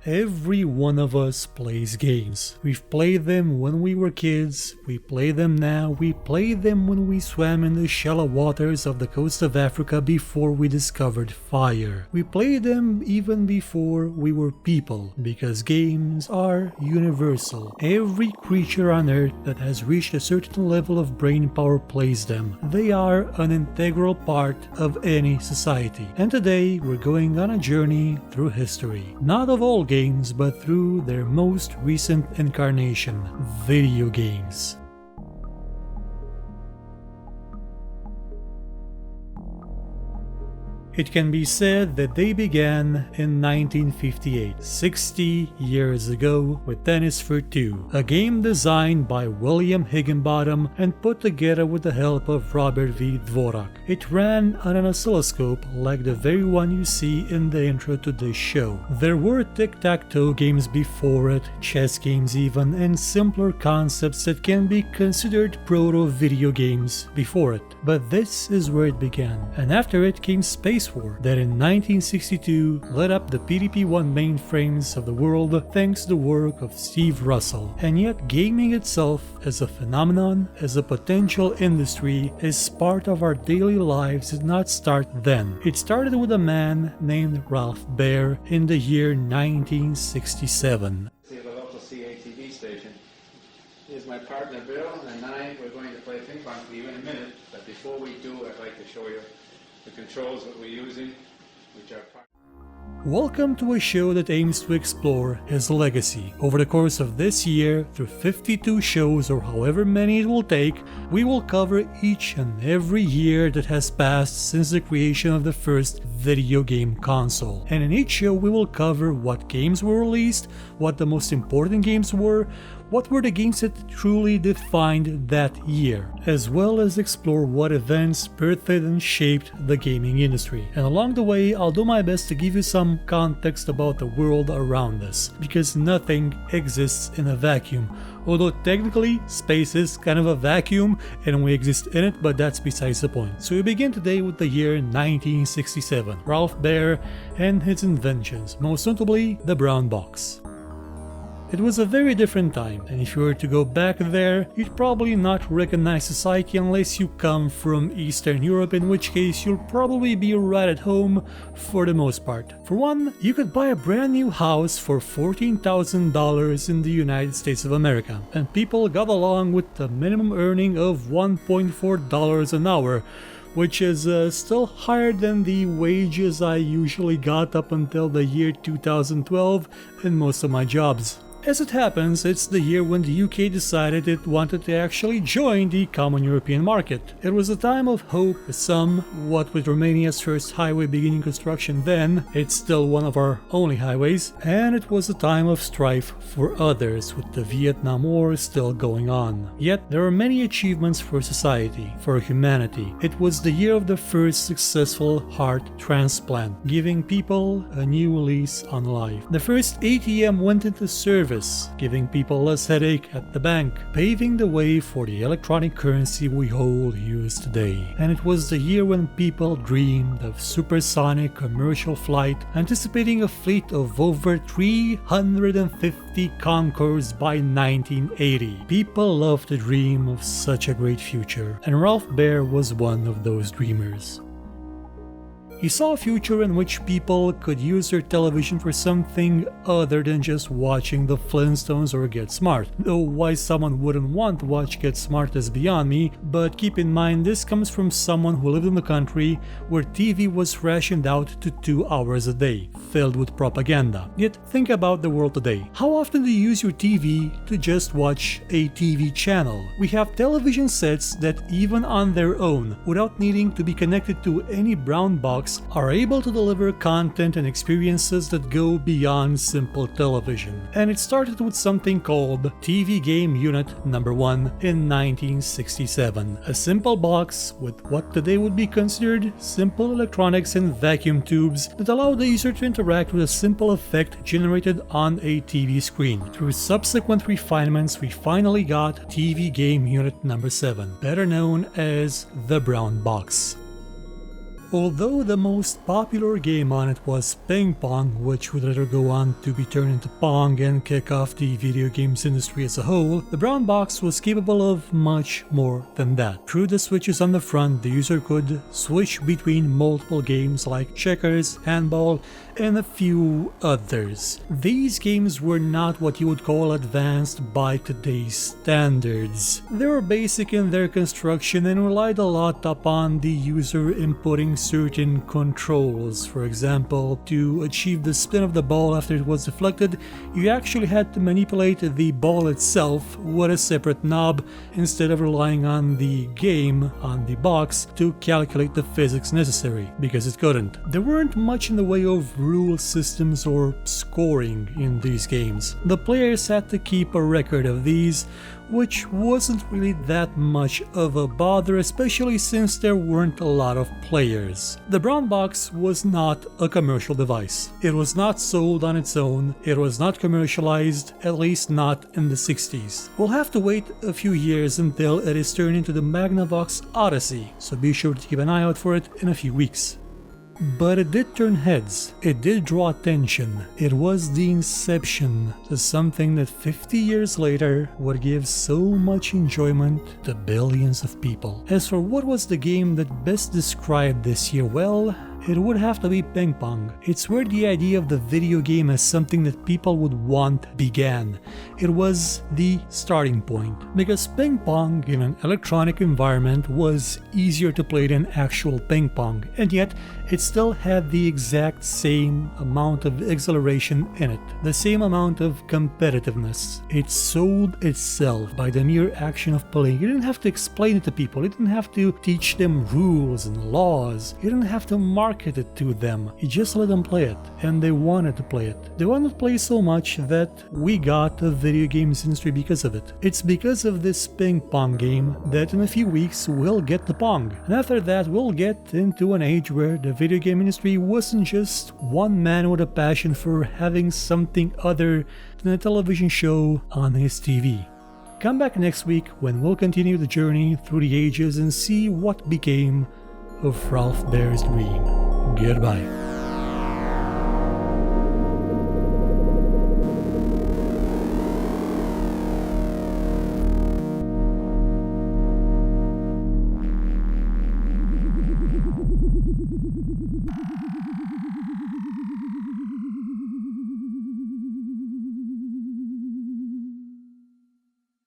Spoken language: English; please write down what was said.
Every one of us plays games. We've played them when we were kids, we play them now, we played them when we swam in the shallow waters of the coast of Africa before we discovered fire. We played them even before we were people, because games are universal. Every creature on Earth that has reached a certain level of brain power plays them. They are an integral part of any society. And today we're going on a journey through history. Not of all games, but through their most recent incarnation, video games. It can be said that they began in 1958, 60 years ago, with Tennis for Two, a game designed by William Higginbottom and put together with the help of Robert V. Dvorak. It ran on an oscilloscope like the very one you see in the intro to this show. There were tic-tac-toe games before it, chess games even, and simpler concepts that can be considered proto-video games before it. But this is where it began, and after it came Space War, that in 1962 lit up the PDP-1 mainframes of the world thanks to the work of Steve Russell. And yet gaming itself as a phenomenon, as a potential industry, as part of our daily lives did not start then. It started with a man named Ralph Baer in the year 1967. See the local CATV station. Here's my partner Bill, and we're going to play ping pong for you in a minute, but before we do, I'd like to show you the controls that we're using, which are Welcome to a show that aims to explore his legacy. Over the course of this year, through 52 shows or however many it will take, we will cover each and every year that has passed since the creation of the first video game console. And in each show we will cover what games were released, what the most important games were, what were the games that truly defined that year, as well as explore what events birthed and shaped the gaming industry. And along the way, I'll do my best to give you some context about the world around us, because nothing exists in a vacuum. Although technically, space is kind of a vacuum and we exist in it, but that's besides the point. So we begin today with the year 1967, Ralph Baer and his inventions, most notably the brown box. It was a very different time, and if you were to go back there, you'd probably not recognize society unless you come from Eastern Europe, in which case you'll probably be right at home for the most part. For one, you could buy a brand new house for $14,000 in the United States of America, and people got along with the minimum earning of $1.4 an hour, which is still higher than the wages I usually got up until the year 2012 in most of my jobs. As it happens, it's the year when the UK decided it wanted to actually join the common European market. It was a time of hope for some, what with Romania's first highway beginning construction then, it's still one of our only highways, and it was a time of strife for others with the Vietnam War still going on. Yet there are many achievements for society, for humanity. It was the year of the first successful heart transplant, giving people a new lease on life. The first ATM went into service, giving people less headache at the bank, paving the way for the electronic currency we all use today. And it was the year when people dreamed of supersonic commercial flight, anticipating a fleet of over 350 Concores by 1980. People loved to dream of such a great future, and Ralph Baer was one of those dreamers. He saw a future in which people could use their television for something other than just watching the Flintstones or Get Smart. Though why someone wouldn't want to watch Get Smart is beyond me, but keep in mind this comes from someone who lived in a country where TV was rationed out to 2 hours a day, filled with propaganda. Yet think about the world today. How often do you use your TV to just watch a TV channel? We have television sets that even on their own, without needing to be connected to any brown box, are able to deliver content and experiences that go beyond simple television. And it started with something called TV Game Unit number 1 in 1967. A simple box with what today would be considered simple electronics and vacuum tubes that allowed the user to interact with a simple effect generated on a TV screen. Through subsequent refinements, we finally got TV Game Unit number 7, better known as the brown box. Although the most popular game on it was ping pong, which would later go on to be turned into pong and kick off the video games industry as a whole, the brown box was capable of much more than that. Through the switches on the front, the user could switch between multiple games like checkers, handball, and a few others. These games were not what you would call advanced by today's standards. They were basic in their construction and relied a lot upon the user inputting certain controls. For example, to achieve the spin of the ball after it was deflected, you actually had to manipulate the ball itself with a separate knob instead of relying on the game, on the box, to calculate the physics necessary, because it couldn't. There weren't much in the way of rule systems or scoring in these games. The players had to keep a record of these, which wasn't really that much of a bother, especially since there weren't a lot of players. The brown box was not a commercial device. It was not sold on its own, it was not commercialized, at least not in the 60s. We'll have to wait a few years until it is turned into the Magnavox Odyssey, so be sure to keep an eye out for it in a few weeks. But it did turn heads, it did draw attention, it was the inception to something that 50 years later would give so much enjoyment to billions of people. As for what was the game that best described this year, well, it would have to be ping pong. It's where the idea of the video game as something that people would want began. It was the starting point, because ping pong in an electronic environment was easier to play than actual ping pong, and yet it still had the exact same amount of exhilaration in it, the same amount of competitiveness. It sold itself by the mere action of playing. You didn't have to explain it to people, you didn't have to teach them rules and laws, you didn't have to market it to them, you just let them play it, and they wanted to play it. They wanted to play so much that we got a video games industry because of it. It's because of this ping pong game that in a few weeks we'll get the pong, and after that we'll get into an age where the video game industry wasn't just one man with a passion for having something other than a television show on his TV. Come back next week when we'll continue the journey through the ages and see what became of Ralph Baer's dream. Goodbye.